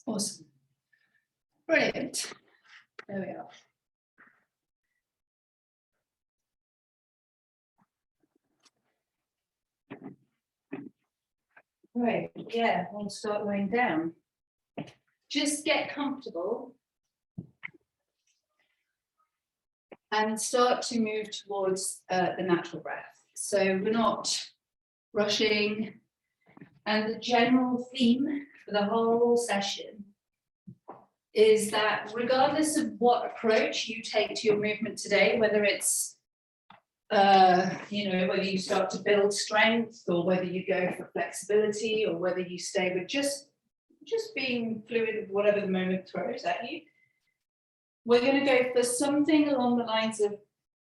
Awesome. Brilliant. There we are. Right, yeah, we'll start lying down. Just get comfortable and start to move towards the natural breath. So we're not rushing. And the general theme for the whole session is that regardless of what approach you take to your movement today, whether it's whether you start to build strength or whether you go for flexibility or whether you stay with just being fluid with whatever the moment throws at you, we're going to go for something along the lines of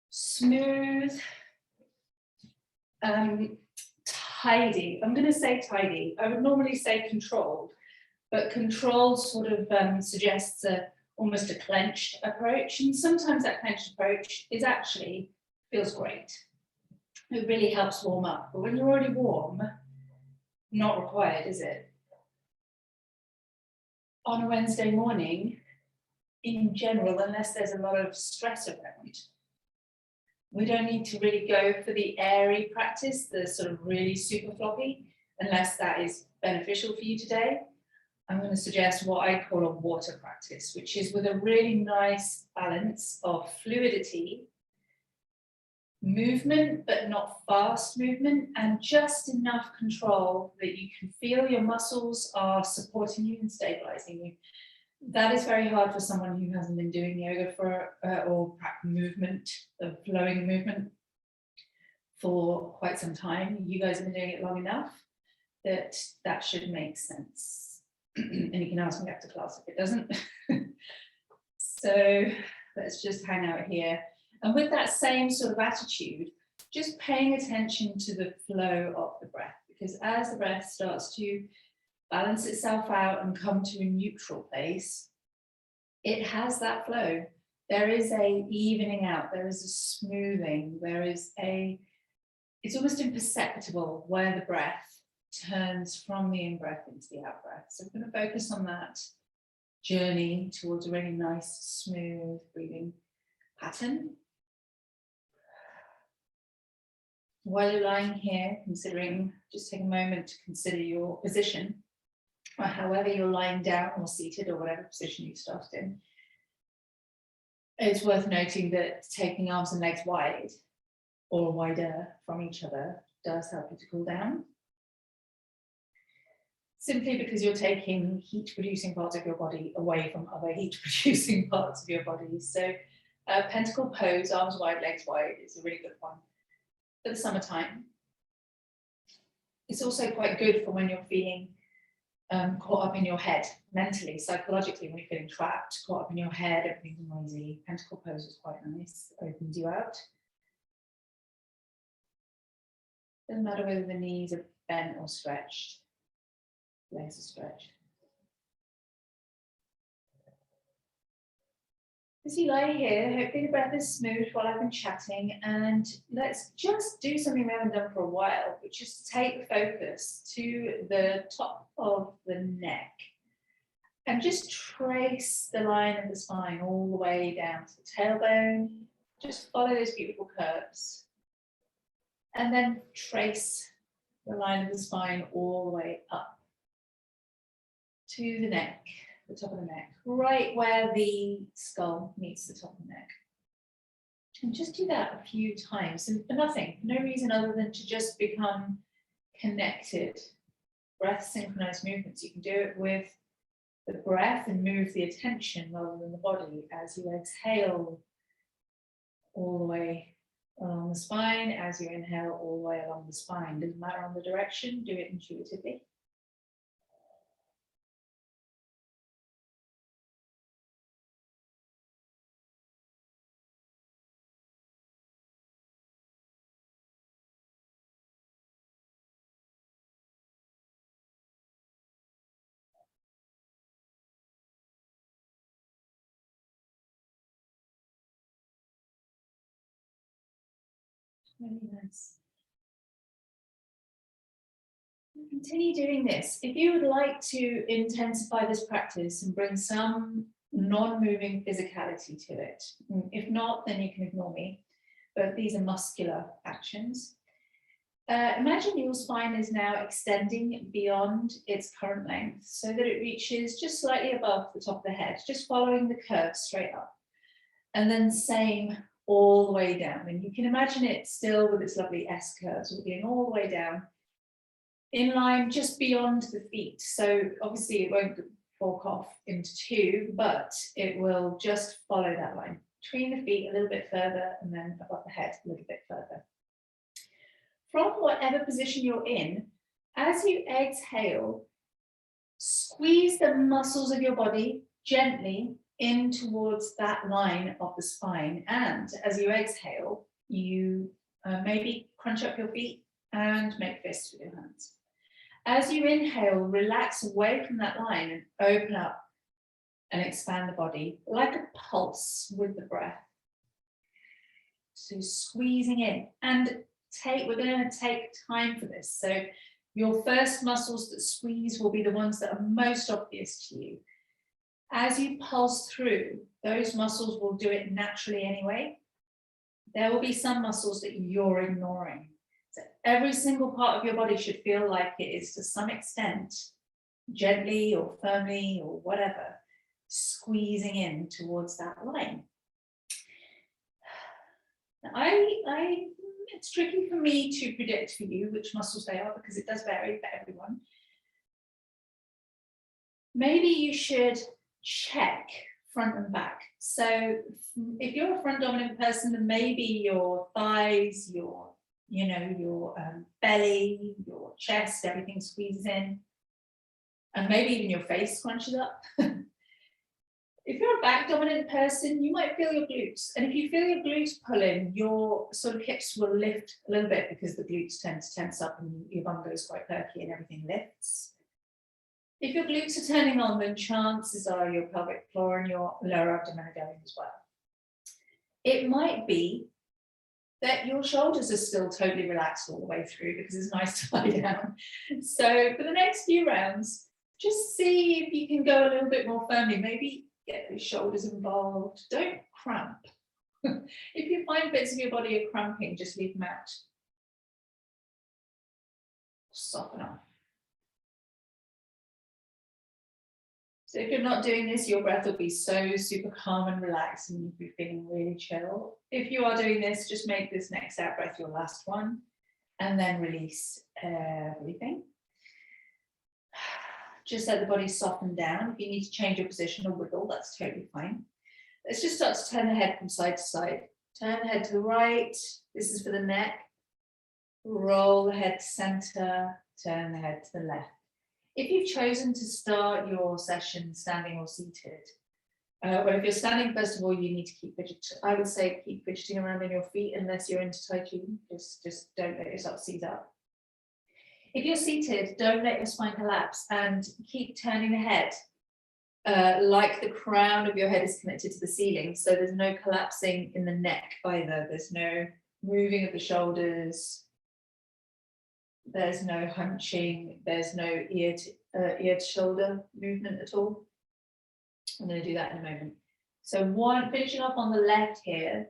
smooth, tidy. I'm going to say tidy. I would normally say controlled, but controlled sort of suggests almost a clenched approach, and sometimes that clenched approach is actually feels great. It really helps warm up, but when you're already warm, not required, is it? On a Wednesday morning, in general, unless there's a lot of stress around, we don't need to really go for the airy practice, the sort of really super floppy, unless that is beneficial for you today. I'm going to suggest what I call a water practice, which is with a really nice balance of fluidity, movement, but not fast movement, and just enough control that you can feel your muscles are supporting you and stabilizing you. That is very hard for someone who hasn't been doing yoga for or movement, flowing movement for quite some time. You guys have been doing it long enough that that should make sense. And you can ask me after class if it doesn't. So let's just hang out here. And with that same sort of attitude, just paying attention to the flow of the breath, because as the breath starts to balance itself out and come to a neutral place, it has that flow. There is a evening out, there is a smoothing, it's almost imperceptible where the breath turns from the in-breath into the out-breath. So I'm going to focus on that journey towards a really nice, smooth breathing pattern. While you're lying here, just take a moment to consider your position, or however you're lying down or seated or whatever position you started in. It's worth noting that taking arms and legs wide or wider from each other does help you to cool down. Simply because you're taking heat-producing parts of your body away from other heat-producing parts of your body. So pentacle pose, arms wide, legs wide, is a really good one for the summertime. It's also quite good for when you're feeling caught up in your head, mentally, psychologically, when you're feeling trapped, caught up in your head, everything's noisy. Pentacle pose is quite nice, opens you out. Doesn't matter whether the knees are bent or stretched, legs are stretched. As you lie here, hopefully the breath is smooth while I've been chatting, and let's just do something we haven't done for a while, which is to take focus to the top of the neck and just trace the line of the spine all the way down to the tailbone. Just follow those beautiful curves and then trace the line of the spine all the way up to the neck. The top of the neck, right where the skull meets the top of the neck. And just do that a few times, and for nothing, no reason other than to just become connected. Breath synchronized movements. You can do it with the breath and move the attention rather than the body as you exhale all the way along the spine, as you inhale all the way along the spine. Doesn't matter on the direction, do it intuitively. Really nice. You can continue doing this. If you would like to intensify this practice and bring some non-moving physicality to it, if not, then you can ignore me, but these are muscular actions. Imagine your spine is now extending beyond its current length so that it reaches just slightly above the top of the head, just following the curve straight up. And then same all the way down. And you can imagine it still with its lovely S curves, going all the way down, in line just beyond the feet. So obviously it won't fork off into two, but it will just follow that line between the feet a little bit further and then above the head a little bit further. From whatever position you're in, as you exhale, squeeze the muscles of your body gently in towards that line of the spine. And as you exhale, you maybe crunch up your feet and make fists with your hands. As you inhale, relax away from that line and open up and expand the body like a pulse with the breath. So squeezing in, and we're going to take time for this. So your first muscles that squeeze will be the ones that are most obvious to you. As you pulse through, those muscles will do it naturally anyway. There will be some muscles that you're ignoring. So every single part of your body should feel like it is, to some extent, gently or firmly or whatever, squeezing in towards that line. Now, it's tricky for me to predict for you which muscles they are because it does vary for everyone. Maybe you should check front and back. So if you're a front dominant person, then maybe your thighs, your belly, your chest, everything squeezes in, and maybe even your face scrunches up. If you're a back dominant person, you might feel your glutes. And if you feel your glutes pulling, your sort of hips will lift a little bit because the glutes tend to tense up and your bum goes quite perky and everything lifts. If your glutes are turning on, then chances are your pelvic floor and your lower abdomen are going as well. It might be that your shoulders are still totally relaxed all the way through because it's nice to lie down. So for the next few rounds, just see if you can go a little bit more firmly. Maybe get those shoulders involved. Don't cramp. If you find bits of your body are cramping, just leave them out. Soften up. So if you're not doing this, your breath will be so super calm and relaxed and you'll be feeling really chill. If you are doing this, just make this next out breath your last one and then release everything. Just let the body soften down. If you need to change your position or wiggle, that's totally fine. Let's just start to turn the head from side to side. Turn the head to the right. This is for the neck. Roll the head to center. Turn the head to the left. If you've chosen to start your session standing or seated, well, if you're standing, first of all, you need to keep fidgeting. I would say keep fidgeting around on your feet unless you're into Tai Chi. Just don't let yourself seize up. If you're seated, don't let your spine collapse and keep turning the head like the crown of your head is connected to the ceiling. So there's no collapsing in the neck either. There's no moving of the shoulders. There's no hunching. There's no ear to shoulder movement at all. I'm going to do that in a moment. So finishing up on the left here,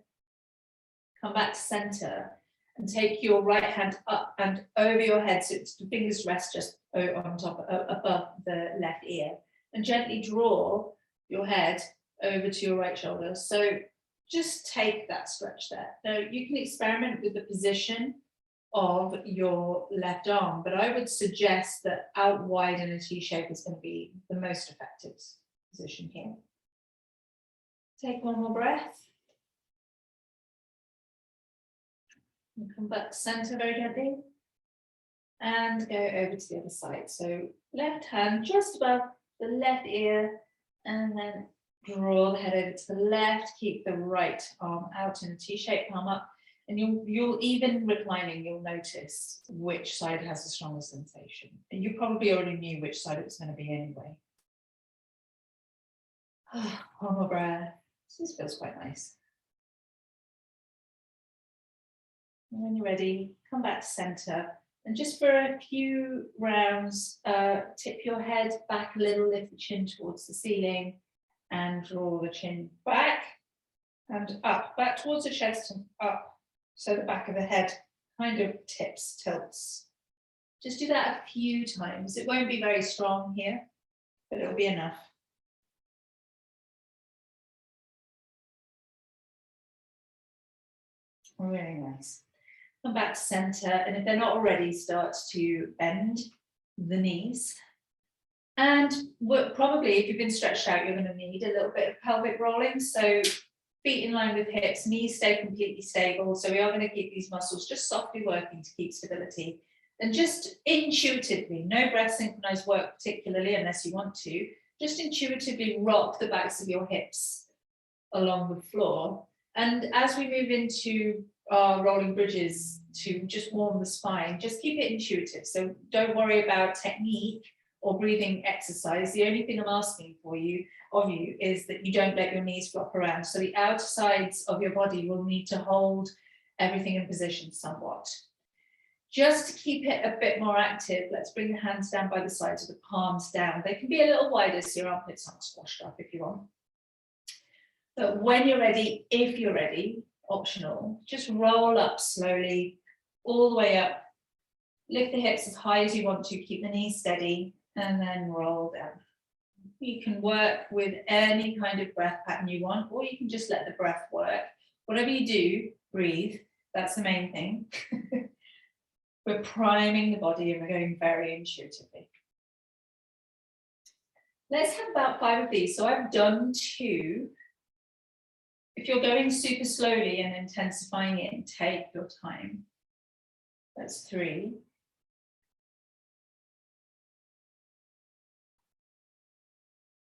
come back to center. And take your right hand up and over your head so the fingers rest just on top, above the left ear. And gently draw your head over to your right shoulder. So just take that stretch there. Now you can experiment with the position of your left arm, but I would suggest that out wide in a T shape is going to be the most effective position here. Take one more breath. And come back to center very gently and go over to the other side. So left hand just above the left ear and then draw the head over to the left. Keep the right arm out in a T-shaped, palm up, and you'll even reclining, you'll notice which side has the strongest sensation. And you probably already knew which side it was going to be anyway. One more breath. This feels quite nice. And when you're ready, come back to center. And just for a few rounds, tip your head back a little, lift the chin towards the ceiling, and draw the chin back and up, back towards the chest and up. So the back of the head kind of tips, tilts. Just do that a few times. It won't be very strong here, but it'll be enough. Really nice. Come back to center, and if they're not already, start to bend the knees. And probably, if you've been stretched out, you're going to need a little bit of pelvic rolling. So feet in line with hips, knees stay completely stable. So we are going to keep these muscles just softly working to keep stability. And just intuitively, no breath synchronized work particularly, unless you want to, just intuitively rock the backs of your hips along the floor. And as we move into our rolling bridges to just warm the spine, just keep it intuitive. So don't worry about technique or breathing exercise. The only thing I'm asking of you is that you don't let your knees flop around. So the outer sides of your body will need to hold everything in position somewhat. Just to keep it a bit more active, let's bring the hands down by the sides of the palms down. They can be a little wider so your armpits aren't squashed up if you want. But when you're ready, if you're ready, optional, just roll up slowly, all the way up. Lift the hips as high as you want to, keep the knees steady, and then roll down. You can work with any kind of breath pattern you want, or you can just let the breath work. Whatever you do, breathe. That's the main thing. We're priming the body and we're going very intuitively. Let's have about 5 of these. So I've done 2. If you're going super slowly and intensifying it, take your time. That's 3.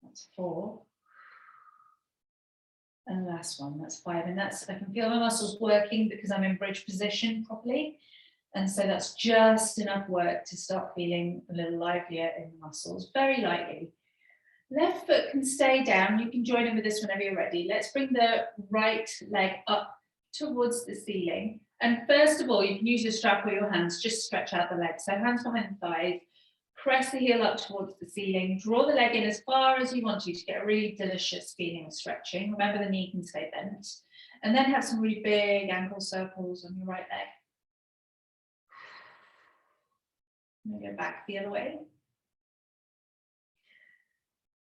That's 4. And the last one, that's 5. And I can feel my muscles working because I'm in bridge position properly. And so that's just enough work to start feeling a little livelier in the muscles, very lightly. Left foot can stay down. You can join in with this whenever you're ready. Let's bring the right leg up towards the ceiling. And first of all, you can use your strap or your hands, just stretch out the legs. So hands behind the thighs, press the heel up towards the ceiling, draw the leg in as far as you want to get a really delicious feeling of stretching. Remember the knee can stay bent. And then have some really big ankle circles on your right leg. And go back the other way.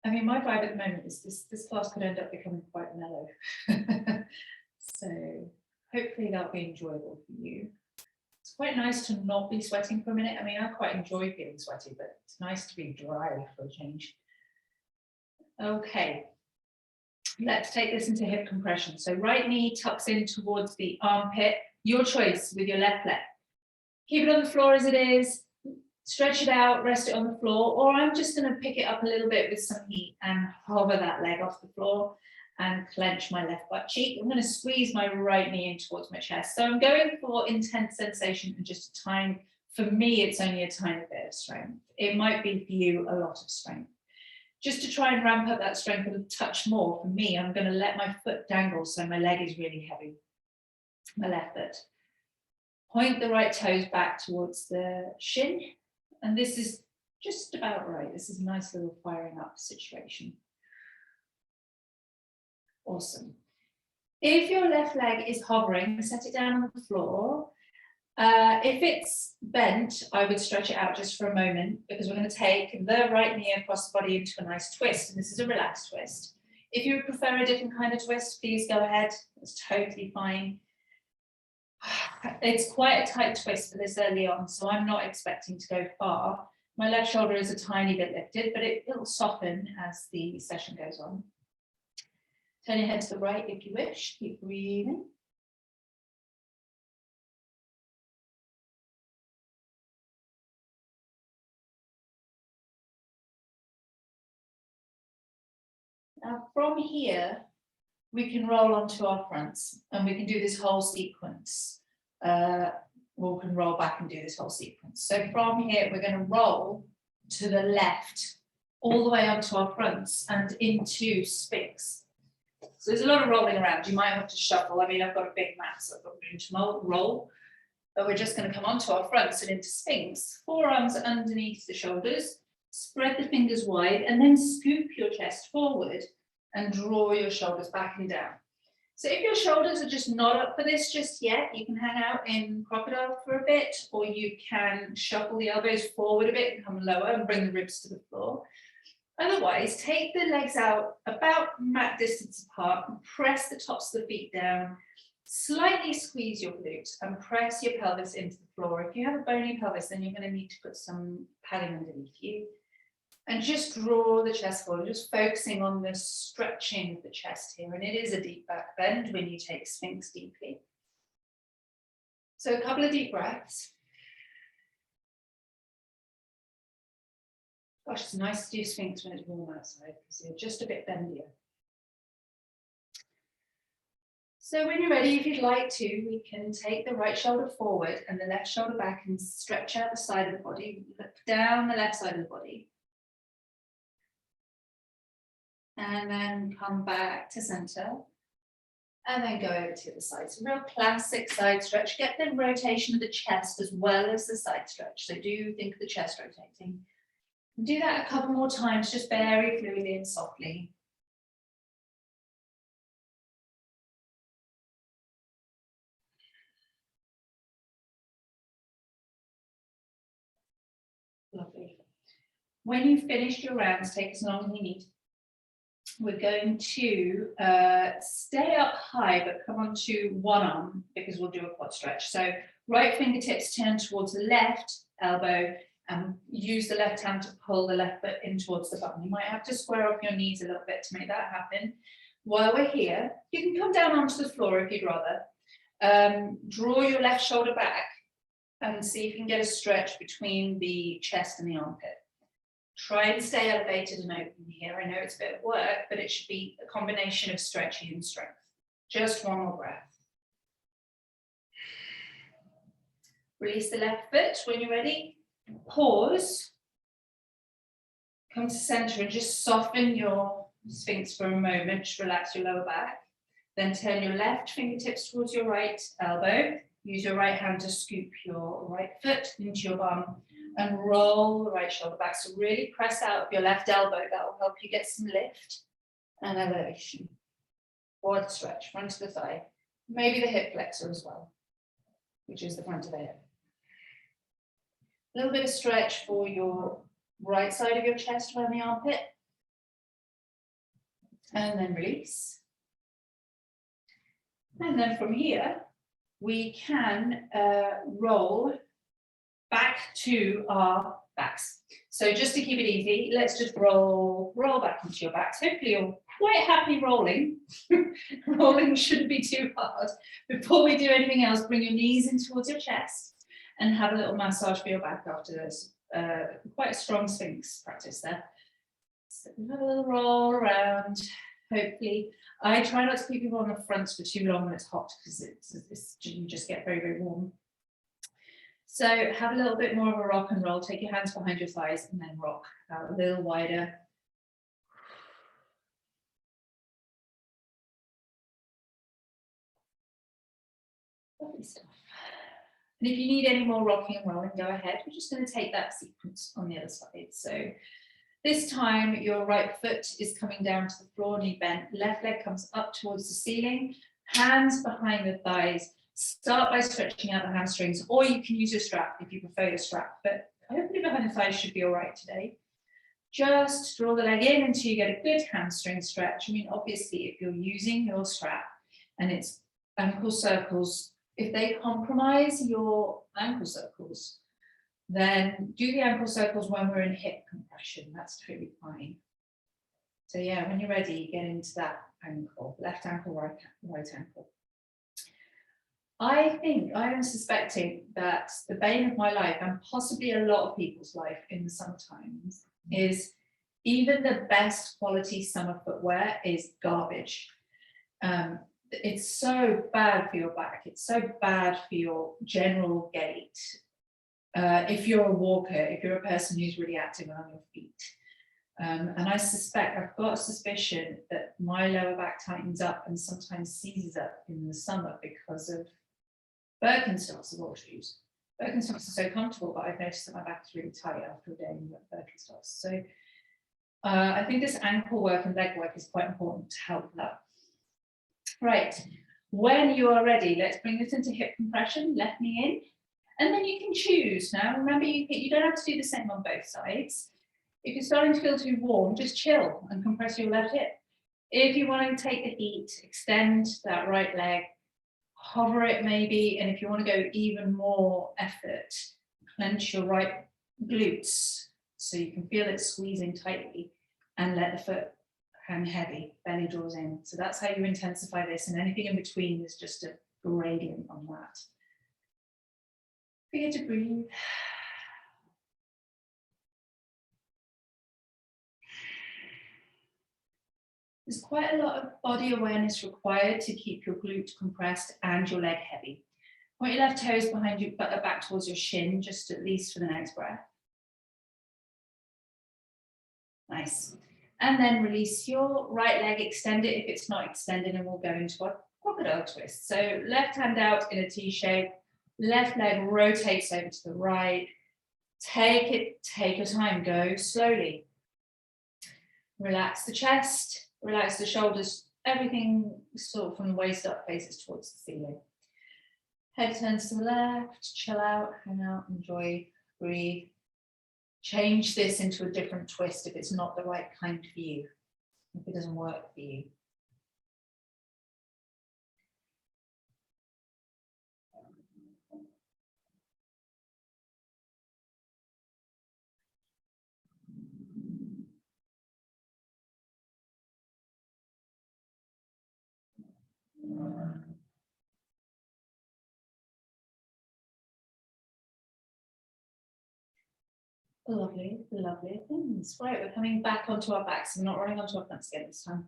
I mean, my vibe at the moment is this class could end up becoming quite mellow. So hopefully that'll be enjoyable for you. It's quite nice to not be sweating for a minute. I mean, I quite enjoy feeling sweaty, but it's nice to be dry for a change. Okay, let's take this into hip compression. So right knee tucks in towards the armpit, your choice with your left leg. Keep it on the floor as it is. Stretch it out, rest it on the floor, or I'm just going to pick it up a little bit with some heat and hover that leg off the floor and clench my left butt cheek. I'm going to squeeze my right knee in towards my chest. So I'm going for intense sensation and just a tiny, for me, it's only a tiny bit of strength. It might be for you a lot of strength. Just to try and ramp up that strength a touch more, for me, I'm going to let my foot dangle so my leg is really heavy, my left foot. Point the right toes back towards the shin. And this is just about right. This is a nice little firing up situation. Awesome. If your left leg is hovering, set it down on the floor. If it's bent, I would stretch it out just for a moment because we're going to take the right knee across the body into a nice twist. And this is a relaxed twist. If you prefer a different kind of twist, please go ahead. It's totally fine. It's quite a tight twist for this early on, so I'm not expecting to go far. My left shoulder is a tiny bit lifted, but it will soften as the session goes on. Turn your head to the right if you wish. Keep breathing. Now from here, we can roll onto our fronts and we can do this whole sequence. We can roll back and do this whole sequence. So from here, we're going to roll to the left, all the way onto our fronts and into Sphinx. So there's a lot of rolling around. You might have to shuffle. I mean, I've got a big mat, so I've got room to roll. But we're just going to come onto our fronts and into Sphinx. Forearms underneath the shoulders, spread the fingers wide, and then scoop your chest forward and draw your shoulders back and down. So if your shoulders are just not up for this just yet, you can hang out in crocodile for a bit, or you can shuffle the elbows forward a bit and come lower and bring the ribs to the floor. Otherwise, take the legs out about mat distance apart and press the tops of the feet down. Slightly squeeze your glutes and press your pelvis into the floor. If you have a bony pelvis, then you're going to need to put some padding underneath you. And just draw the chest forward, just focusing on the stretching of the chest here. And it is a deep back bend when you take Sphinx deeply. So a couple of deep breaths. Gosh, it's nice to do Sphinx when it's warm outside because you're just a bit bendier. So when you're ready, if you'd like to, we can take the right shoulder forward and the left shoulder back and stretch out the side of the body, look down the left side of the body. And then come back to center. And then go over to the side. So real classic side stretch. Get the rotation of the chest as well as the side stretch. So do think of the chest rotating. Do that a couple more times, just very fluidly and softly. Lovely. When you've finished your rounds, take as long as you need. We're going to stay up high, but come onto one arm because we'll do a quad stretch. So right fingertips turn towards the left elbow and use the left hand to pull the left foot in towards the bum. You might have to square up your knees a little bit to make that happen. While we're here, you can come down onto the floor if you'd rather. Draw your left shoulder back and see if you can get a stretch between the chest and the armpit. Try and stay elevated and open here. I know it's a bit of work, but it should be a combination of stretching and strength. Just one more breath. Release the left foot when you're ready. Pause. Come to center and just soften your Sphinx for a moment. Just relax your lower back. Then turn your left fingertips towards your right elbow. Use your right hand to scoop your right foot into your bum and roll the right shoulder back. So really press out of your left elbow. That will help you get some lift and elevation. Quad stretch, front of the thigh. Maybe the hip flexor as well, which is the front of the hip. A little bit of stretch for your right side of your chest around the armpit. And then release. And then from here, we can roll back to our backs. So just to keep it easy, let's just roll back into your backs. Hopefully you're quite happy rolling. Rolling shouldn't be too hard. Before we do anything else, bring your knees in towards your chest and have a little massage for your back after this. Quite a strong Sphinx practice there. So have a little roll around. Hopefully, I try not to keep people on the fronts for too long when it's hot because you just get very, very warm. So have a little bit more of a rock and roll. Take your hands behind your thighs and then rock out a little wider. Lovely stuff. And if you need any more rocking and rolling, go ahead. We're just going to take that sequence on the other side. So this time, your right foot is coming down to the floor, knee bent. Left leg comes up towards the ceiling. Hands behind the thighs. Start by stretching out the hamstrings, or you can use your strap if you prefer your strap. But hopefully behind the thighs should be all right today. Just draw the leg in until you get a good hamstring stretch. I mean, obviously, if you're using your strap and it's ankle circles, if they compromise your ankle circles, then do the ankle circles when we're in hip compression. That's totally fine. So yeah, when you're ready, get into that ankle, left ankle, right ankle. I think I am suspecting that the bane of my life, and possibly a lot of people's life in the summer times, is even the best quality summer footwear is garbage. It's so bad for your back. It's so bad for your general gait. If you're a walker, if you're a person who's really active on your feet. And I suspect, I've got a suspicion that my lower back tightens up and sometimes seizes up in the summer because of Birkenstocks of all shoes. Birkenstocks are so comfortable, but I've noticed that my back is really tight after a day in Birkenstocks. So I think this ankle work and leg work is quite important to help that. Right, when you are ready, let's bring this into hip compression, left knee in, and then you can choose. Now, remember, you don't have to do the same on both sides. If you're starting to feel too warm, just chill and compress your left hip. If you want to take the heat, extend that right leg, hover it maybe, and if you want to go even more effort, clench your right glutes so you can feel it squeezing tightly and let the foot hang heavy, belly draws in. So that's how you intensify this, and anything in between is just a gradient on that. Forget to breathe. There's quite a lot of body awareness required to keep your glute compressed and your leg heavy. Point your left toes behind you, back towards your shin, just at least for the next breath. Nice. And then release your right leg, extend it if it's not extended, and we'll go into a crocodile twist. So left hand out in a T shape, left leg rotates over to the right. Take your time, go slowly. Relax the chest, relax the shoulders, everything sort of from the waist up faces towards the ceiling. Head turns to the left, chill out, hang out, enjoy, breathe. Change this into a different twist if it's not the right kind for you, if it doesn't work for you. Lovely, lovely things. Right, we're coming back onto our backs. We're not running onto our fronts again this time.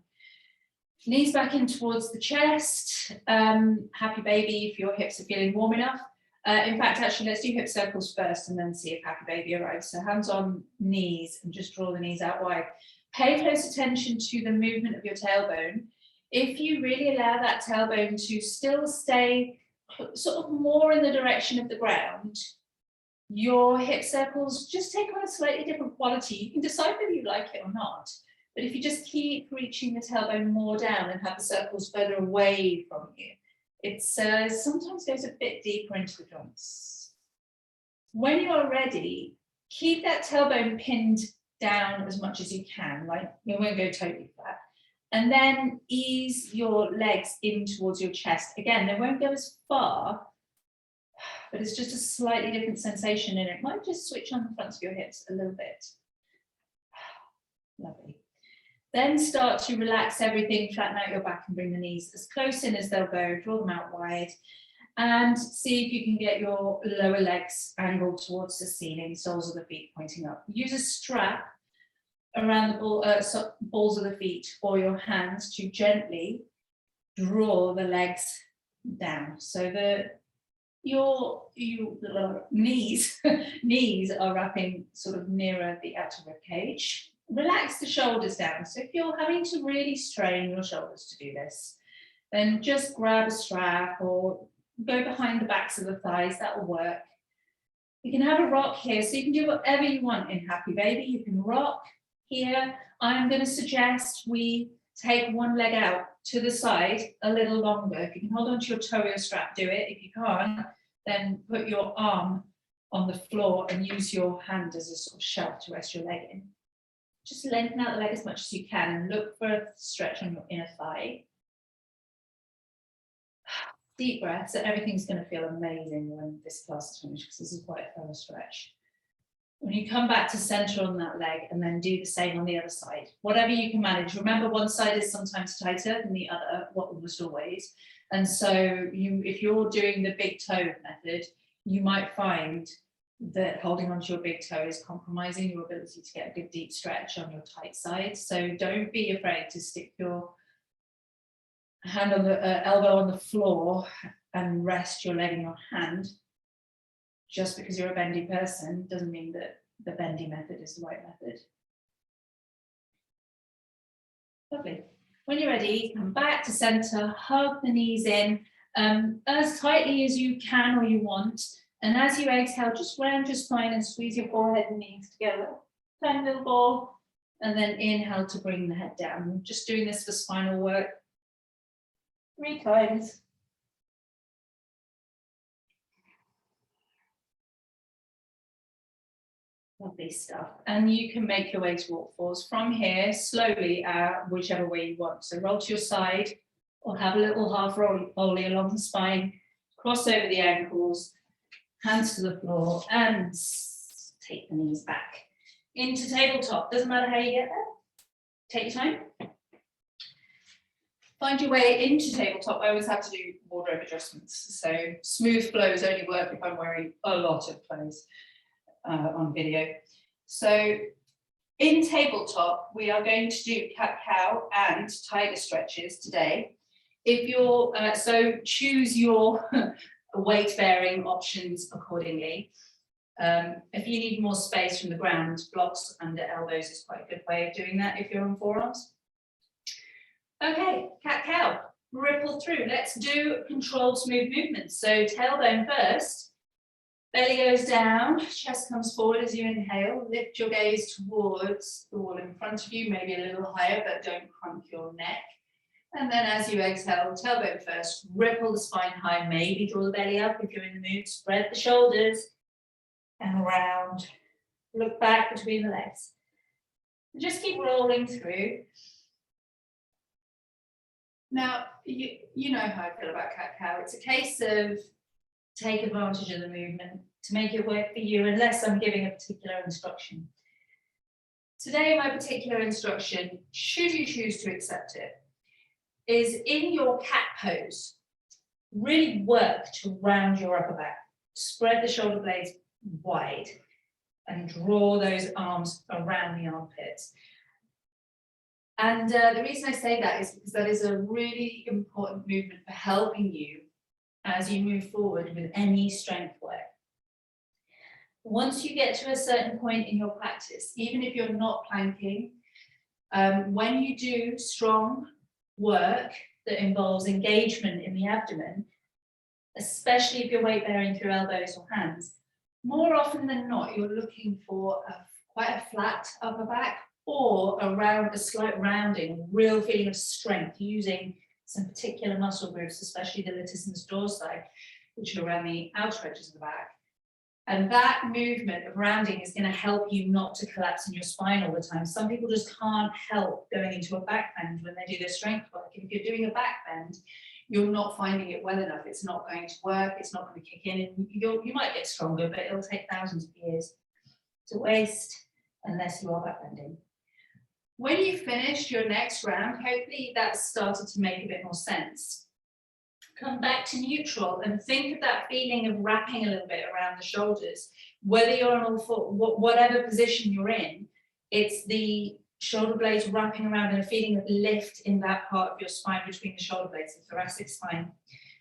Knees back in towards the chest. Happy baby if your hips are feeling warm enough. In fact, actually, let's do hip circles first and then see if happy baby arrives. So hands on knees and just draw the knees out wide. Pay close attention to the movement of your tailbone. If you really allow that tailbone to still stay sort of more in the direction of the ground, your hip circles just take on a slightly different quality. You can decide whether you like it or not. But if you just keep reaching the tailbone more down and have the circles further away from you, it sometimes goes a bit deeper into the joints. When you are ready, keep that tailbone pinned down as much as you can, like you won't go totally flat. And then ease your legs in towards your chest. Again, they won't go as far, but it's just a slightly different sensation, and it might just switch on the fronts of your hips a little bit. Lovely. Then start to relax everything, flatten out your back and bring the knees as close in as they'll go, draw them out wide, and see if you can get your lower legs angled towards the ceiling, soles of the feet pointing up. Use a strap around the balls of the feet or your hands to gently draw the legs down. So your knees are wrapping sort of nearer the outer rib cage. Relax the shoulders down. So if you're having to really strain your shoulders to do this, then just grab a strap or go behind the backs of the thighs. That will work. You can have a rock here, so you can do whatever you want in happy baby. You can rock here. I'm going to suggest we take one leg out to the side a little longer. If you can hold onto your toe or your strap, do it. If you can't, then put your arm on the floor and use your hand as a sort of shelf to rest your leg in. Just lengthen out the leg as much as you can and look for a stretch on your inner thigh. Deep breaths, so everything's going to feel amazing when this class is finished, because this is quite a thorough stretch. When you come back to center on that leg and then do the same on the other side, whatever you can manage. Remember, one side is sometimes tighter than the other, almost always. And so if you're doing the big toe method, you might find that holding onto your big toe is compromising your ability to get a good deep stretch on your tight side. So don't be afraid to stick your hand on the elbow on the floor and rest your leg in your hand. Just because you're a bendy person doesn't mean that the bendy method is the right method. Lovely. When you're ready, come back to center, hug the knees in, as tightly as you can or you want. And as you exhale, just round your spine and squeeze your forehead and knees together. Tiny little ball. And then inhale to bring the head down. We're just doing this for spinal work 3 times. Lovely stuff. And you can make your way to waterfalls from here, slowly, whichever way you want. So roll to your side, or have a little half rolly along the spine, cross over the ankles, hands to the floor, and take the knees back. Into tabletop. Doesn't matter how you get there. Take your time. Find your way into tabletop. I always have to do wardrobe adjustments. So smooth flows only work if I'm wearing a lot of clothes on video. So in tabletop, we are going to do cat-cow and tiger stretches today. If you're, so choose your weight-bearing options accordingly. If you need more space from the ground, blocks under elbows is quite a good way of doing that if you're on forearms. Okay, cat-cow, ripple through. Let's do controlled smooth movements. So tailbone first, belly goes down, chest comes forward as you inhale. Lift your gaze towards the wall in front of you, maybe a little higher, but don't crump your neck. And then as you exhale, tailbone first, ripple the spine high, maybe draw the belly up if you're in the mood, spread the shoulders and around, look back between the legs. And just keep rolling through. Now, you know how I feel about cat-cow. It's a case of take advantage of the movement to make it work for you, unless I'm giving a particular instruction. Today, my particular instruction, should you choose to accept it, is in your cat pose, really work to round your upper back. Spread the shoulder blades wide and draw those arms around the armpits. And the reason I say that is because that is a really important movement for helping you as you move forward with any strength work. Once you get to a certain point in your practice, even if you're not planking, when you do strong work that involves engagement in the abdomen, especially if you're weight bearing through elbows or hands, more often than not, you're looking for quite a flat upper back or around a slight rounding, real feeling of strength using some particular muscle groups, especially the latissimus dorsi, which are around the outer edges of the back. And that movement of rounding is going to help you not to collapse in your spine all the time. Some people just can't help going into a back bend when they do their strength work. If you're doing a back bend, you're not finding it well enough. It's not going to work. It's not going to kick in. And you might get stronger, but it'll take thousands of years to waste unless you are back bending. When you finish your next round, hopefully that's started to make a bit more sense. Come back to neutral and think of that feeling of wrapping a little bit around the shoulders. Whether you're on all four, whatever position you're in, it's the shoulder blades wrapping around and a feeling of lift in that part of your spine between the shoulder blades, the thoracic spine.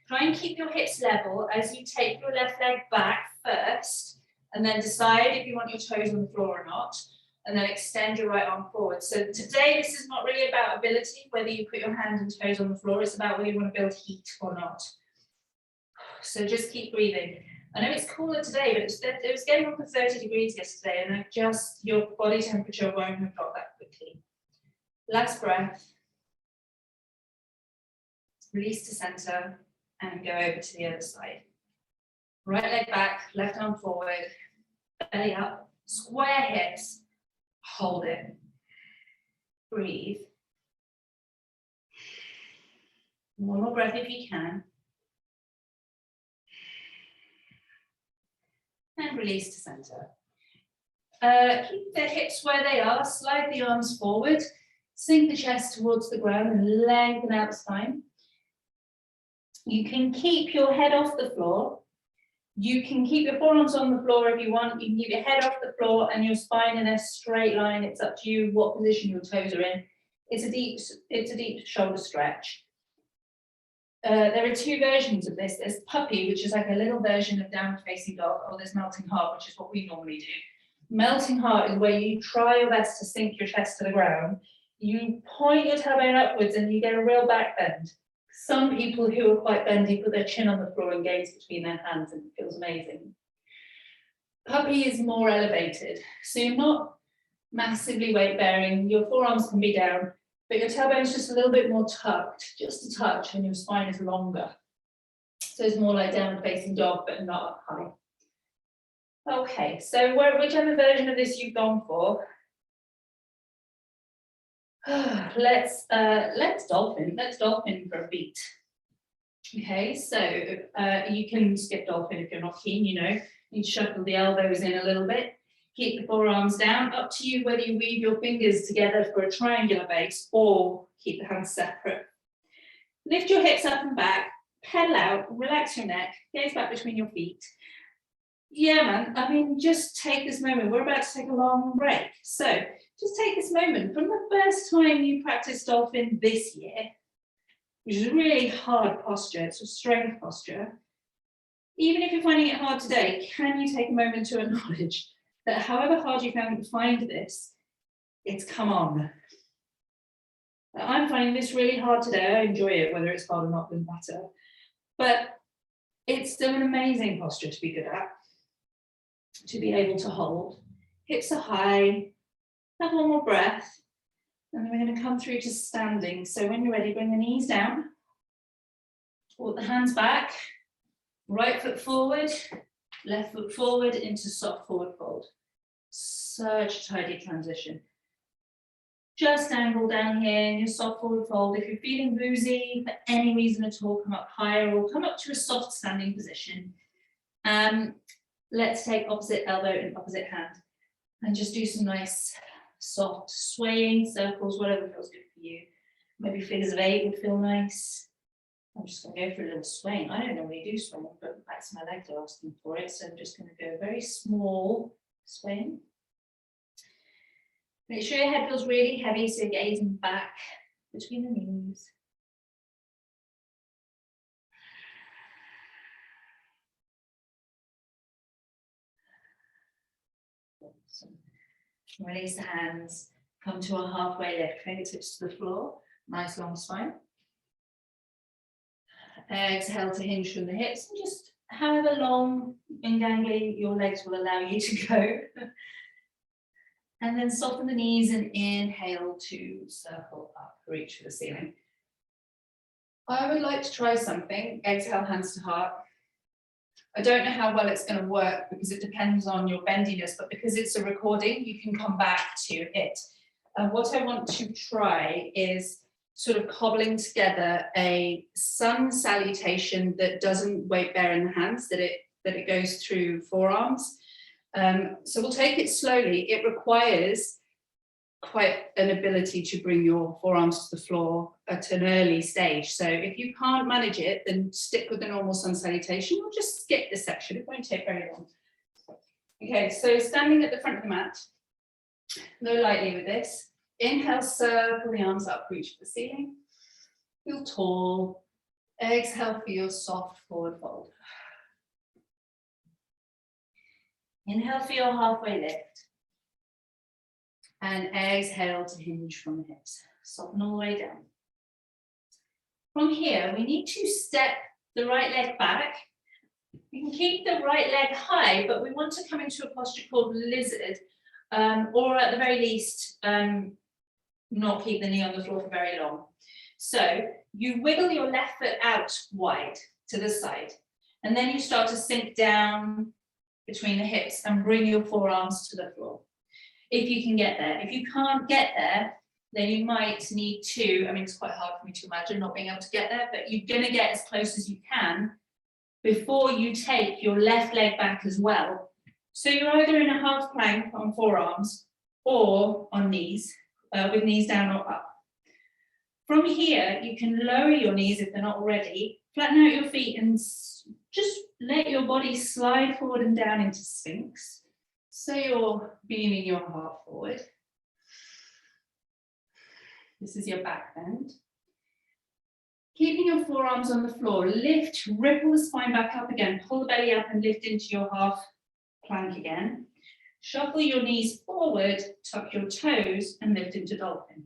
Try and keep your hips level as you take your left leg back first, and then decide if you want your toes on the floor or not. And then extend your right arm forward. So today, this is not really about ability, whether you put your hands and toes on the floor. It's about whether you want to build heat or not. So just keep breathing. I know it's cooler today, but it was getting up to 30 degrees yesterday, and your body temperature won't have dropped that quickly. Last breath. Release to center and go over to the other side. Right leg back, left arm forward, belly up, square hips. Hold it. Breathe. One more breath if you can. And release to center. Keep the hips where they are. Slide the arms forward. Sink the chest towards the ground and lengthen out the spine. You can keep your head off the floor. You can keep your forearms on the floor if you want. You can keep your head off the floor and your spine in a straight line. It's up to you what position your toes are in. It's a deep shoulder stretch. There are 2 versions of this. There's puppy, which is like a little version of downward facing dog, or there's melting heart, which is what we normally do. Melting heart is where you try your best to sink your chest to the ground. You point your tailbone upwards and you get a real back bend. Some people who are quite bendy put their chin on the floor and gaze between their hands, and it feels amazing. Puppy is more elevated, so you're not massively weight bearing. Your forearms can be down, but your tailbone is just a little bit more tucked, just a touch, and your spine is longer. So it's more like downward facing dog, but not up high. Okay, so whichever version of this you've gone for, let's dolphin. Let's dolphin for a beat. Okay, so you can skip dolphin if you're not keen. You know, you shuffle the elbows in a little bit. Keep the forearms down. Up to you whether you weave your fingers together for a triangular base or keep the hands separate. Lift your hips up and back. Pedal out. Relax your neck. Gaze back between your feet. Yeah, man, I mean, just take this moment. We're about to take a long break. So just take this moment. From the first time you practiced dolphin this year, which is a really hard posture, it's a strength posture. Even if you're finding it hard today, can you take a moment to acknowledge that however hard you find this, it's come on. I'm finding this really hard today. I enjoy it, whether it's hard or not, doesn't matter. But it's still an amazing posture to be good at, to be able to hold. Hips are high. Have one more breath. And then we're going to come through to standing. So when you're ready, bring the knees down. Walk the hands back. Right foot forward. Left foot forward into soft forward fold. Such a tidy transition. Just angle down here in your soft forward fold. If you're feeling woozy for any reason at all, come up higher or come up to a soft standing position. Let's take opposite elbow and opposite hand and just do some nice soft swaying circles, whatever feels good for you. Maybe figures of 8 would feel nice. I'm just going to go for a little swing. I don't normally do swing, but that's my legs are asking for it. So I'm just going to go very small swing. Make sure your head feels really heavy, so you're gazing back between the knees. Awesome. Release the hands, come to a halfway lift, fingertips to the floor, nice long spine. Exhale to hinge from the hips, and just however long and gangly your legs will allow you to go. And then soften the knees and inhale to circle up, reach for the ceiling. I would like to try something. Exhale, hands to heart. I don't know how well it's going to work because it depends on your bendiness, but because it's a recording, you can come back to it. And what I want to try is sort of cobbling together a sun salutation that doesn't weight bear in the hands, that it goes through forearms. So we'll take it slowly. It requires quite an ability to bring your forearms to the floor at an early stage. So if you can't manage it, then stick with the normal sun salutation or just skip this section. It won't take very long. Okay, so standing at the front of the mat, go lightly with this. Inhale, circle the arms up, reach for the ceiling. Feel tall. Exhale for your soft forward fold. Inhale for your halfway lift. And exhale to hinge from the hips. Soften all the way down. From here, we need to step the right leg back. You can keep the right leg high, but we want to come into a posture called lizard, or at the very least, not keep the knee on the floor for very long. So you wiggle your left foot out wide to the side, and then you start to sink down between the hips and bring your forearms to the floor. If you can get there. If you can't get there, then you might need to, I mean, it's quite hard for me to imagine not being able to get there, but you're going to get as close as you can before you take your left leg back as well. So you're either in a half plank on forearms or on knees, with knees down or up. From here, you can lower your knees if they're not already, flatten out your feet and just let your body slide forward and down into Sphinx. So you're beaming your heart forward. This is your back bend. Keeping your forearms on the floor, lift, ripple the spine back up again, pull the belly up and lift into your half plank again. Shuffle your knees forward, tuck your toes and lift into dolphin.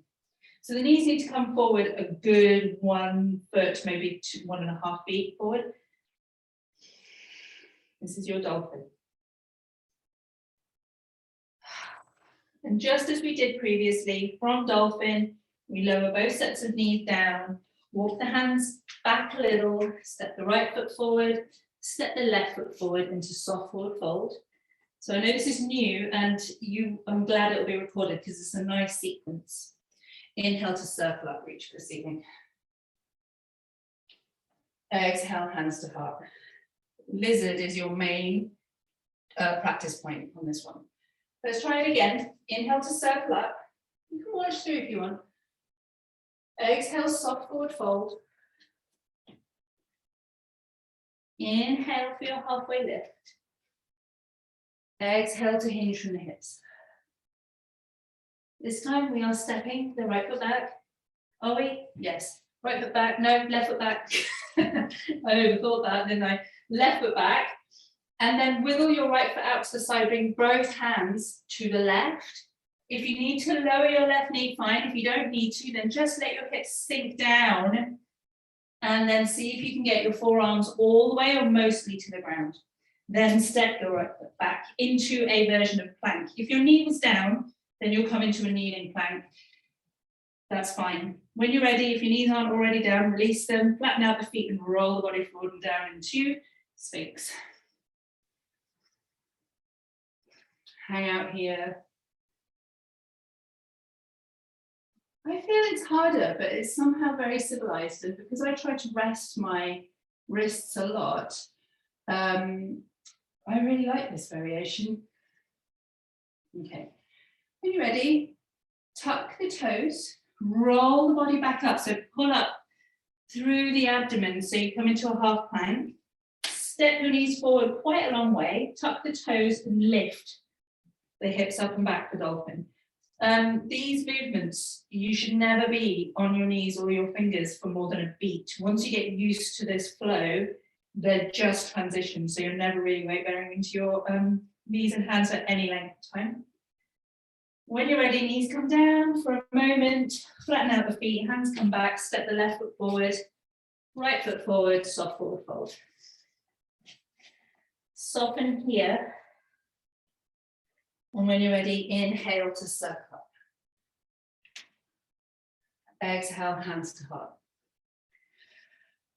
So the knees need to come forward a good 1 foot, maybe 1.5 feet forward. This is your dolphin. And just as we did previously, from dolphin, we lower both sets of knees down, walk the hands back a little, step the right foot forward, step the left foot forward into soft forward fold. So I know this is new, and I'm glad it'll be recorded because it's a nice sequence. Inhale to circle up, reach for the ceiling. Exhale, hands to heart. Lizard is your main practice point on this one. Let's try it again. Inhale to circle up. You can watch through if you want. Exhale, soft forward fold. Inhale for your halfway lift. Exhale to hinge from the hips. This time we are stepping the right foot back. Are we? Yes. Right foot back. No, left foot back. I overthought that, didn't I? Left foot back. And then wiggle your right foot out to the side. Bring both hands to the left. If you need to lower your left knee, fine. If you don't need to, then just let your hips sink down. And then see if you can get your forearms all the way or mostly to the ground. Then step your right foot back into a version of plank. If your knee was down, then you'll come into a kneeling plank. That's fine. When you're ready, if your knees aren't already down, release them, flatten out the feet and roll the body forward and down into Sphinx. Hang out here. I feel it's harder, but it's somehow very civilized. And because I try to rest my wrists a lot, I really like this variation. Okay. When you're ready, tuck the toes, roll the body back up. So pull up through the abdomen. So you come into a half plank. Step your knees forward quite a long way. Tuck the toes and lift the hips up and back for dolphin. These movements, you should never be on your knees or your fingers for more than a beat. Once you get used to this flow, they're just transitions. So you're never really weight bearing into your knees and hands at any length of time. When you're ready, knees come down for a moment, flatten out the feet, hands come back, step the left foot forward, right foot forward, soft forward fold. Soften here. And when you're ready, inhale to circle up. Exhale, hands to heart.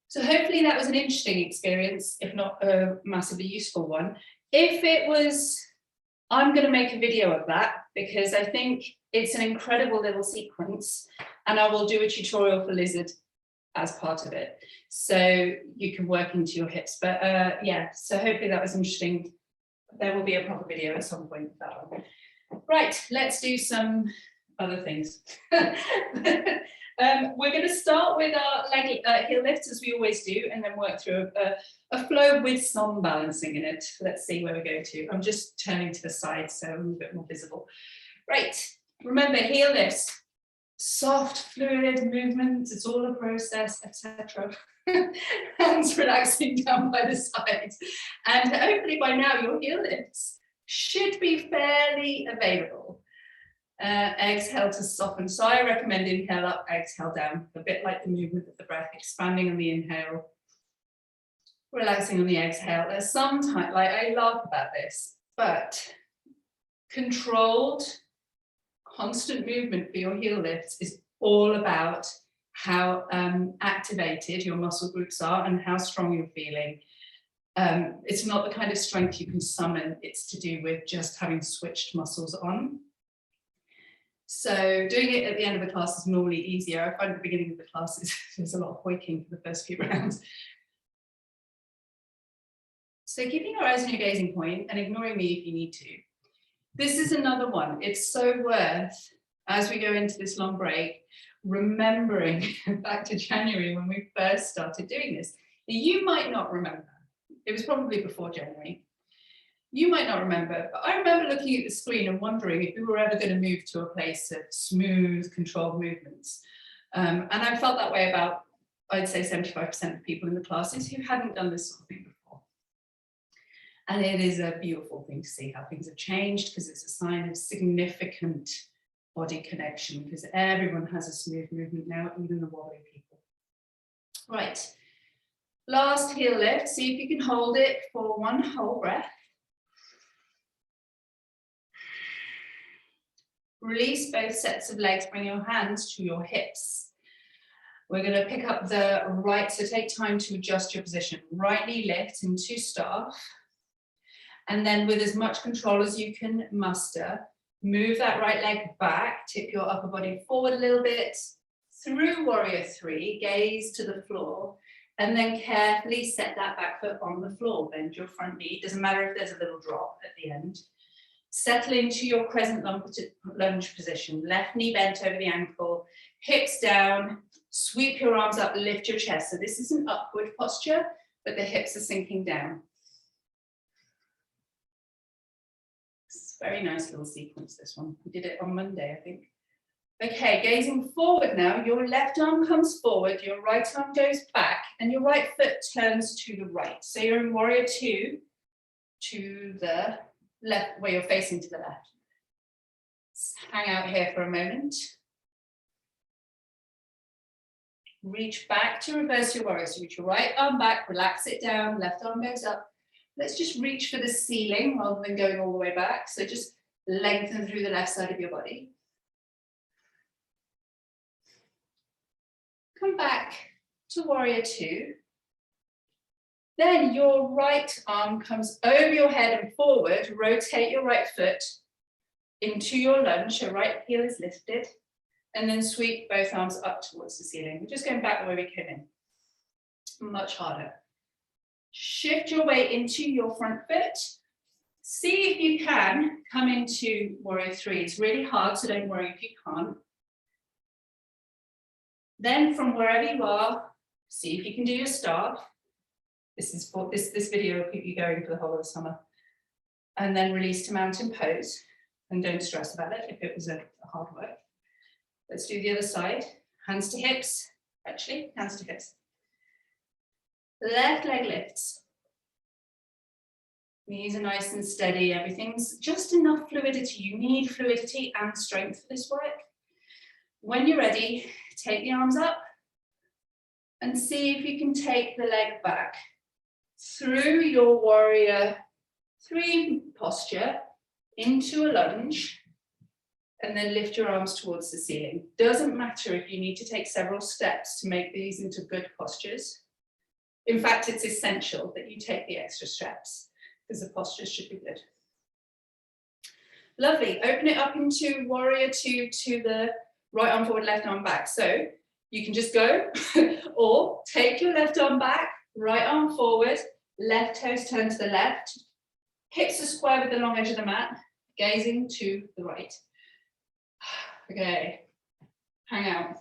So hopefully that was an interesting experience, if not a massively useful one. If it was, I'm going to make a video of that because I think it's an incredible little sequence, and I will do a tutorial for Lizard as part of it. So you can work into your hips. But yeah, so hopefully that was interesting. There will be a proper video at some point of that one. Right, let's do some other things. We're going to start with our heel lifts as we always do, and then work through a flow with some balancing in it. Let's see where we go to. I'm just turning to the side so I'm a bit more visible. Right, remember heel lifts, soft fluid movements, it's all a process, etc. Hands relaxing down by the sides. And hopefully by now your heel lifts should be fairly available. Exhale to soften. So I recommend inhale up, exhale down, a bit like the movement of the breath, expanding on the inhale, relaxing on the exhale. There's sometimes, like I laugh about this, but controlled, constant movement for your heel lifts is all about how activated your muscle groups are and how strong you're feeling. It's not the kind of strength you can summon, it's to do with just having switched muscles on. So doing it at the end of the class is normally easier. I find at the beginning of the classes there's a lot of hoiking for the first few rounds. So keeping your eyes on your gazing point and ignoring me if you need to. This is another one. It's so worth, as we go into this long break, remembering back to January when we first started doing this. You might not remember. It was probably before January. You might not remember, but I remember looking at the screen and wondering if we were ever going to move to a place of smooth, controlled movements. And I felt that way about, I'd say 75% of people in the classes who hadn't done this sort of thing before. And it is a beautiful thing to see how things have changed, because it's a sign of significant body connection, because everyone has a smooth movement now, even the wobbly people. Right, last heel lift. See if you can hold it for one whole breath. Release both sets of legs, bring your hands to your hips. We're going to pick up the right, so take time to adjust your position. Right knee lift into staff. And then with as much control as you can muster, move that right leg back, tip your upper body forward a little bit, through warrior three, gaze to the floor, and then carefully set that back foot on the floor. Bend your front knee, doesn't matter if there's a little drop at the end. Settle into your crescent lunge position, left knee bent over the ankle, hips down, sweep your arms up, lift your chest. So this is an upward posture, but the hips are sinking down. It's a very nice little sequence, this one. We did it on Monday, I think. Okay, gazing forward now, your left arm comes forward, your right arm goes back, and your right foot turns to the right. So you're in warrior two to the left, where you're facing to the left. Let's hang out here for a moment. Reach back to reverse your warrior. So reach your right arm back, relax it down, left arm goes up. Let's just reach for the ceiling rather than going all the way back. So just lengthen through the left side of your body. Come back to warrior two. Then your right arm comes over your head and forward. Rotate your right foot into your lunge. Your right heel is lifted. And then sweep both arms up towards the ceiling. We're just going back the way we came in. Much harder. Shift your weight into your front foot. See if you can come into warrior three. It's really hard, so don't worry if you can't. Then from wherever you are, see if you can do your staff. This video will keep you going for the whole of the summer. And then release to mountain pose. And don't stress about it if it was a hard work. Let's do the other side. Hands to hips. Actually, hands to hips. Left leg lifts. Knees are nice and steady. Everything's just enough fluidity. You need fluidity and strength for this work. When you're ready, take the arms up and see if you can take the leg back through your warrior three posture into a lunge, and then lift your arms towards the ceiling. Doesn't matter if you need to take several steps to make these into good postures. In fact, it's essential that you take the extra steps because the postures should be good. Lovely. Open it up into warrior two to the right arm forward, left arm back. So you can just go or take your left arm back, right arm forward, left toes turn to the left, hips are square with the long edge of the mat, gazing to the right. Okay, hang out.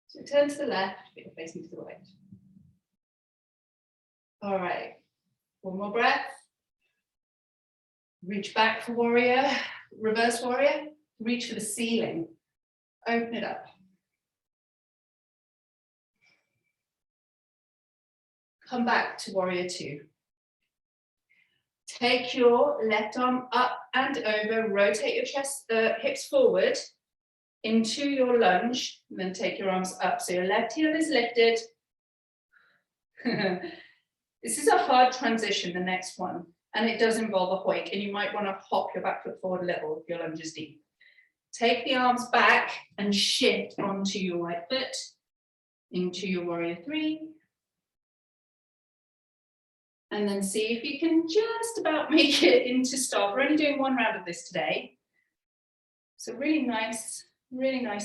So turn to the left, but you're facing to the right. All right, one more breath. Reach back for warrior, reverse warrior. Reach for the ceiling. Open it up. Come back to warrior two. Take your left arm up and over, rotate your chest, hips forward into your lunge, and then take your arms up. So your left heel is lifted. This is a hard transition, the next one, and it does involve a hoik, and you might want to hop your back foot forward a little if your lunge is deep. Take the arms back and shift onto your right foot into your warrior three. And then see if you can just about make it into staff. We're only doing one round of this today. So really nice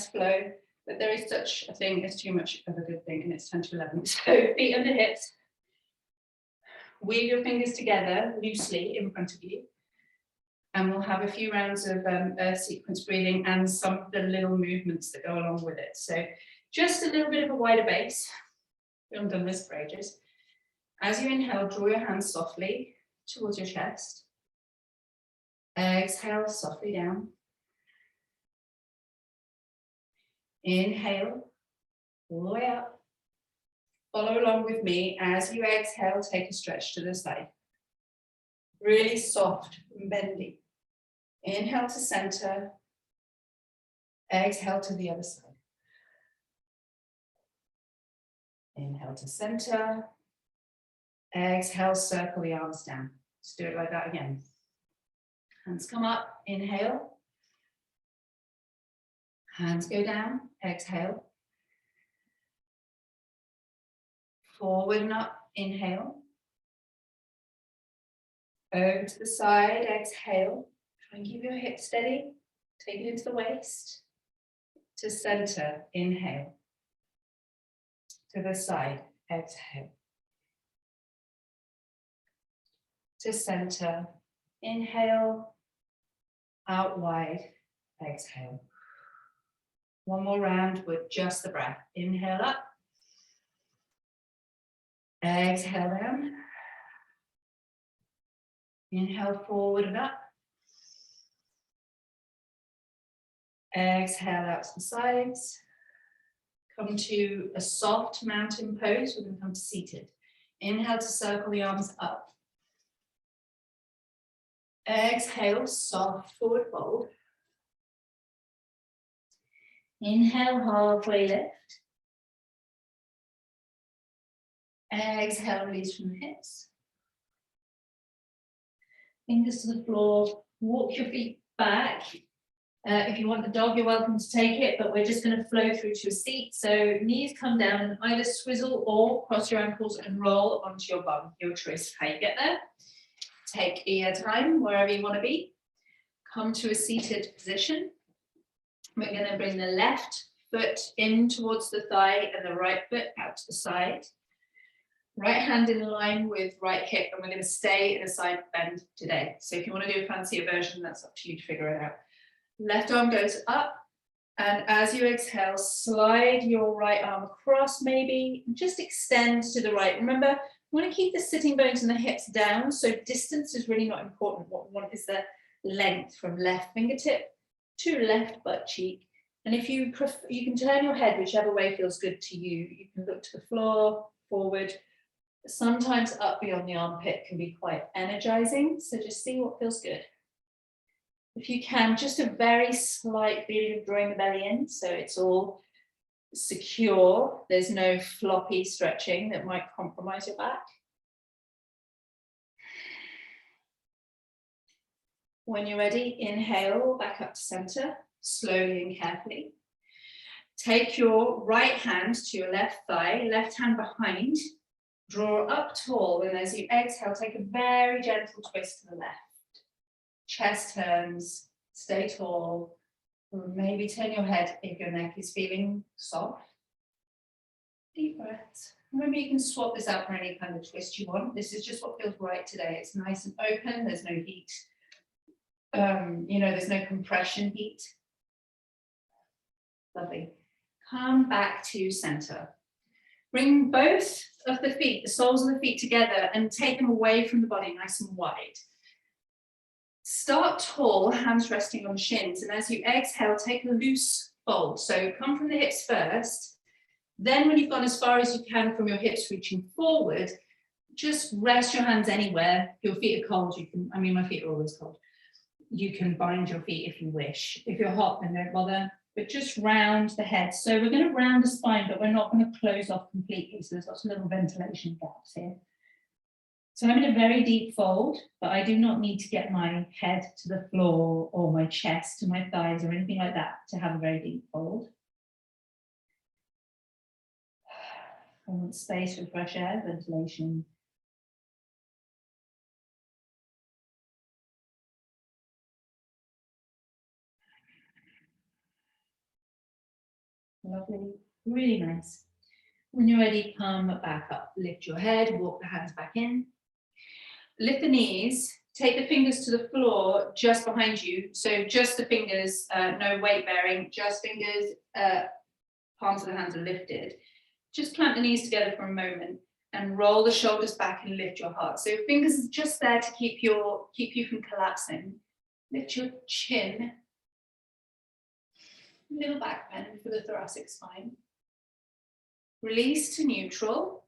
flow, but there is such a thing as too much of a good thing, and it's 10 to 11. So feet under hips. Weave your fingers together loosely in front of you. And we'll have a few rounds of sequence breathing and some of the little movements that go along with it. So just a little bit of a wider base. We haven't done this for ages. As you inhale, draw your hands softly towards your chest. Exhale softly down. Inhale, all the way up. Follow along with me. As you exhale, take a stretch to the side. Really soft and bendy. Inhale to center. Exhale to the other side. Inhale to center. Exhale, circle the arms down. Let's do it like that again. Hands come up, inhale. Hands go down, exhale. Forward and up, inhale. Over to the side, exhale. Try and keep your hips steady. Take it into the waist. To center, inhale. To the side, exhale. To center, inhale. Out wide, exhale. One more round with just the breath. Inhale up. Exhale down. Inhale forward and up. Exhale out to the sides. Come to a soft mountain pose. We're going to come to seated. Inhale to circle the arms up. Exhale, soft forward fold. Inhale, halfway lift. Exhale, release from the hips. Fingers to the floor. Walk your feet back. If you want the dog, you're welcome to take it, but we're just going to flow through to a seat. So knees come down and either swizzle or cross your ankles and roll onto your bum. Your choice how you get there. Take ear time wherever you want to be. Come to a seated position. We're going to bring the left foot in towards the thigh and the right foot out to the side. Right hand in line with right hip, and we're going to stay in a side bend today. So if you want to do a fancier version, that's up to you to figure it out. Left arm goes up, and as you exhale, slide your right arm across maybe, and just extend to the right. Remember, we want to keep the sitting bones and the hips down, so distance is really not important. What we want is the length from left fingertip to left butt cheek. And if you prefer, you can turn your head whichever way feels good to you. You can look to the floor, forward. Sometimes up beyond the armpit can be quite energizing, so just see what feels good. If you can, just a very slight feeling of drawing the belly in, so it's all secure. There's no floppy stretching that might compromise your back. When you're ready, inhale back up to center, slowly and carefully. Take your right hand to your left thigh, left hand behind, draw up tall, and as you exhale, take a very gentle twist to the left. Chest turns, stay tall, or maybe turn your head if your neck is feeling soft. Deep breaths. Remember, you can swap this out for any kind of twist you want. This is just what feels right today. It's nice and open, there's no heat. There's no compression heat. Lovely. Come back to center. Bring both of the feet, the soles of the feet together, and take them away from the body nice and wide. Start tall, hands resting on shins, and as you exhale, take a loose fold. So come from the hips first. Then when you've gone as far as you can from your hips reaching forward, just rest your hands anywhere. If your feet are cold, my feet are always cold. You can bind your feet if you wish. If you're hot, then don't bother. But just round the head. So we're going to round the spine, but we're not going to close off completely. So there's lots of little ventilation gaps here. So I'm in a very deep fold, but I do not need to get my head to the floor or my chest to my thighs or anything like that to have a very deep fold. I want space for fresh air, ventilation. Lovely, really nice. When you're ready, come back up. Lift your head, walk the hands back in. Lift the knees, take the fingers to the floor just behind you. So just the fingers, no weight bearing, just fingers, palms of the hands are lifted. Just plant the knees together for a moment and roll the shoulders back and lift your heart. So fingers are just there to keep you from collapsing. Lift your chin. Little back bend for the thoracic spine. Release to neutral.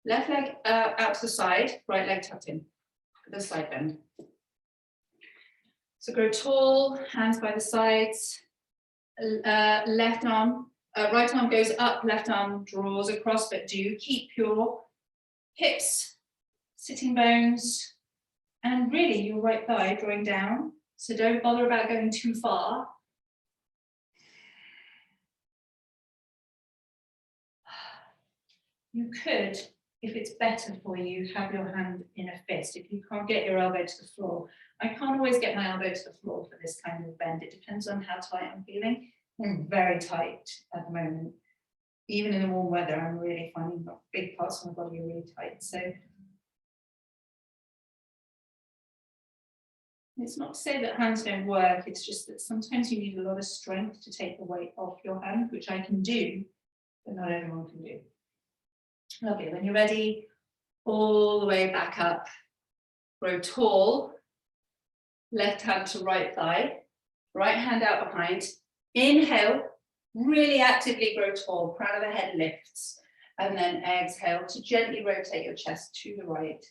Left leg out to the side, right leg tucked in. The side bend. So grow tall, hands by the sides, left arm, right arm goes up, left arm draws across, but do keep your hips, sitting bones, and really your right thigh drawing down. So don't bother about going too far. You could, if it's better for you, have your hand in a fist. If you can't get your elbow to the floor, I can't always get my elbow to the floor for this kind of bend. It depends on how tight I'm feeling. I'm very tight at the moment. Even in the warm weather, I'm really finding big parts of my body are really tight. So it's not to say that hands don't work. It's just that sometimes you need a lot of strength to take the weight off your hand, which I can do, but not everyone can do. Lovely. When you're ready, all the way back up. Grow tall. Left hand to right thigh. Right hand out behind. Inhale. Really actively grow tall. Crown of the head lifts. And then exhale to gently rotate your chest to the right.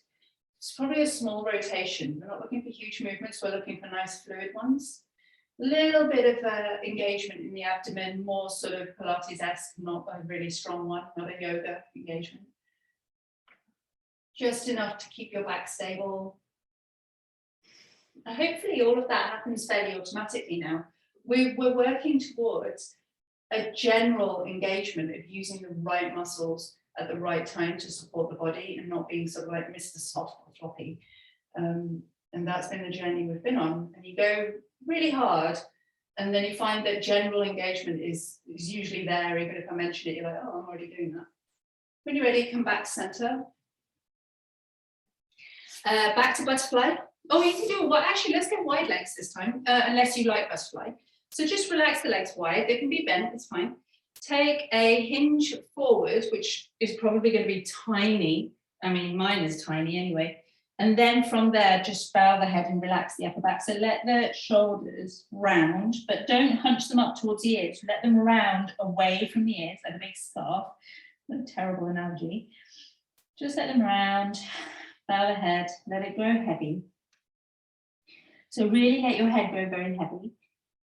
It's probably a small rotation. We're not looking for huge movements. We're looking for nice fluid ones. Little bit of engagement in the abdomen, more sort of Pilates-esque, not a really strong one, not a yoga engagement. Just enough to keep your back stable. And hopefully all of that happens fairly automatically now. We're working towards a general engagement of using the right muscles at the right time to support the body and not being sort of like Mr. Soft or floppy. And that's been the journey we've been on. And you go really hard, and then you find that general engagement is usually there. Even if I mention it, you're like, oh, I'm already doing that. When you're ready, come back to center. Back to butterfly. Oh, you can do what? Actually, let's get wide legs this time, unless you like butterfly. So just relax the legs wide. They can be bent, it's fine. Take a hinge forward, which is probably going to be tiny. I mean, mine is tiny anyway. And then from there, just bow the head and relax the upper back. So let the shoulders round, but don't hunch them up towards the ears. Let them round away from the ears, like a big scarf. What a terrible analogy. Just let them round, bow the head, let it grow heavy. So really let your head grow very heavy.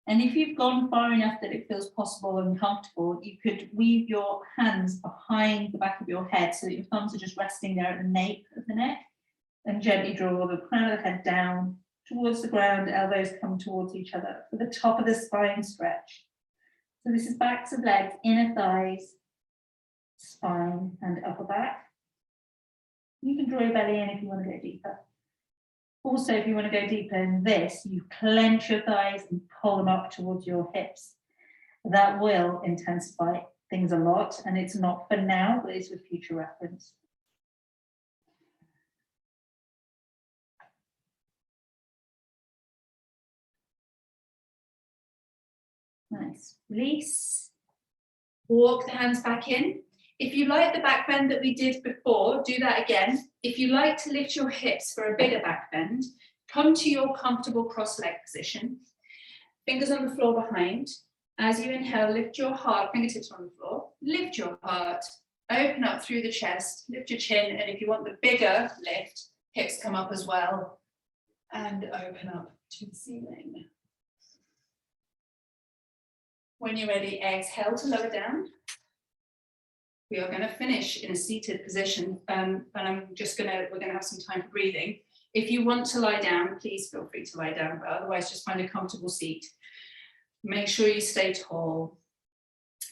And if you've gone far enough that it feels possible and comfortable, you could weave your hands behind the back of your head so that your thumbs are just resting there at the nape of the neck. And gently draw the crown of the head down towards the ground, elbows come towards each other for the top of the spine stretch. So this is backs of legs, inner thighs, spine and upper back. You can draw your belly in if you want to go deeper. Also, if you want to go deeper in this, you clench your thighs and pull them up towards your hips. That will intensify things a lot, and it's not for now, but it's with future reference. Nice. Release. Walk the hands back in. If you like the back bend that we did before, do that again. If you like to lift your hips for a bigger back bend, come to your comfortable cross-leg position. Fingers on the floor behind. As you inhale, lift your heart, fingertips on the floor. Lift your heart, open up through the chest, lift your chin, and if you want the bigger lift, hips come up as well, and open up to the ceiling. When you're ready, exhale to lower down. We are going to finish in a seated position, and we're going to have some time for breathing. If you want to lie down, please feel free to lie down, but otherwise just find a comfortable seat. Make sure you stay tall,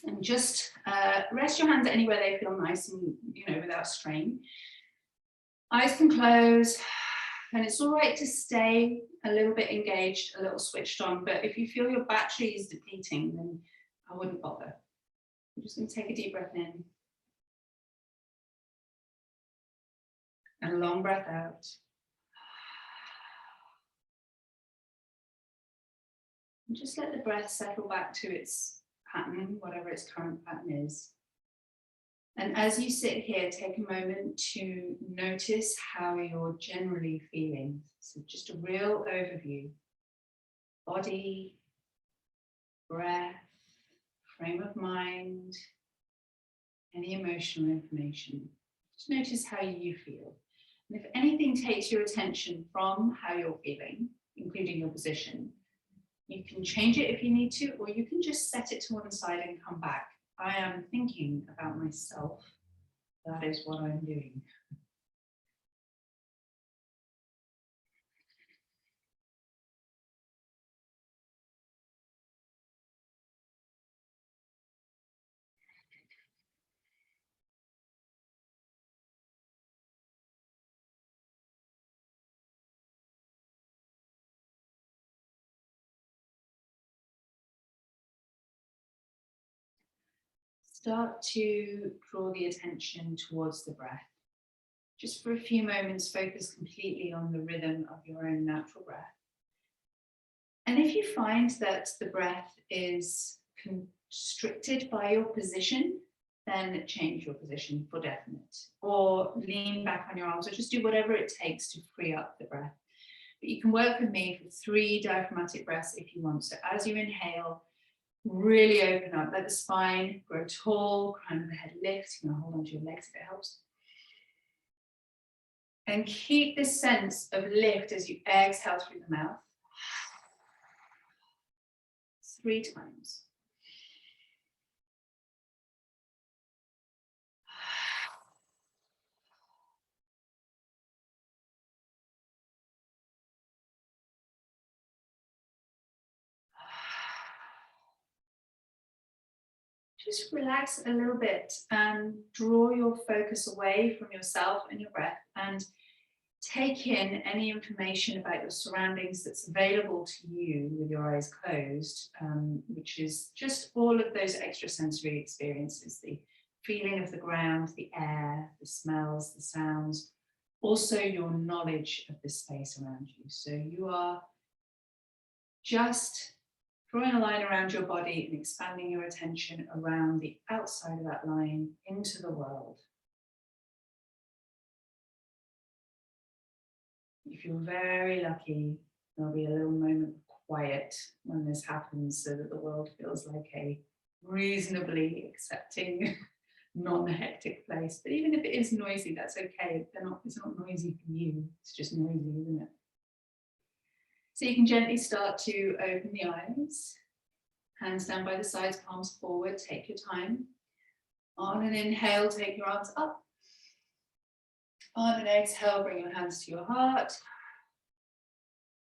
and just rest your hands anywhere they feel nice and, without strain. Eyes can close, and it's all right to stay a little bit engaged, a little switched on, but if you feel your battery is depleting, then I wouldn't bother. I'm just going to take a deep breath in. And a long breath out. And just let the breath settle back to its pattern, whatever its current pattern is. And as you sit here, take a moment to notice how you're generally feeling. So just a real overview. Body, breath, frame of mind, any emotional information. Just notice how you feel. And if anything takes your attention from how you're feeling, including your position. You can change it if you need to, or you can just set it to one side and come back. I am thinking about myself. That is what I'm doing. Start to draw the attention towards the breath. Just for a few moments, focus completely on the rhythm of your own natural breath. And if you find that the breath is constricted by your position, then change your position for definite, or lean back on your arms, or just do whatever it takes to free up the breath. But you can work with me for 3 diaphragmatic breaths if you want. So as you inhale, really open up, let the spine grow tall, crown of the head lift. You can hold onto your legs if it helps. And keep this sense of lift as you exhale through the mouth. 3 times. Just relax a little bit and draw your focus away from yourself and your breath, and take in any information about your surroundings that's available to you with your eyes closed, which is just all of those extrasensory experiences, the feeling of the ground, the air, the smells, the sounds, also your knowledge of the space around you. So you are just drawing a line around your body and expanding your attention around the outside of that line into the world. If you're very lucky, there'll be a little moment of quiet when this happens, so that the world feels like a reasonably accepting, non-hectic place. But even if it is noisy, that's okay. It's not noisy for you, it's just noisy, isn't it? So you can gently start to open the eyes, hands down by the sides, palms forward, take your time. On an inhale, take your arms up. On an exhale, bring your hands to your heart.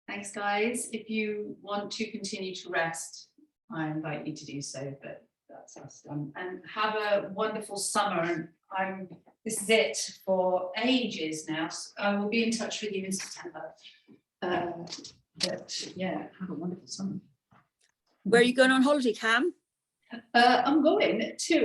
Thanks, guys. If you want to continue to rest, I invite you to do so, but that's us done. And have a wonderful summer. This is it for ages now. So I will be in touch with you in September. But yeah, have a wonderful summer. Where are you going on holiday, Cam? I'm going to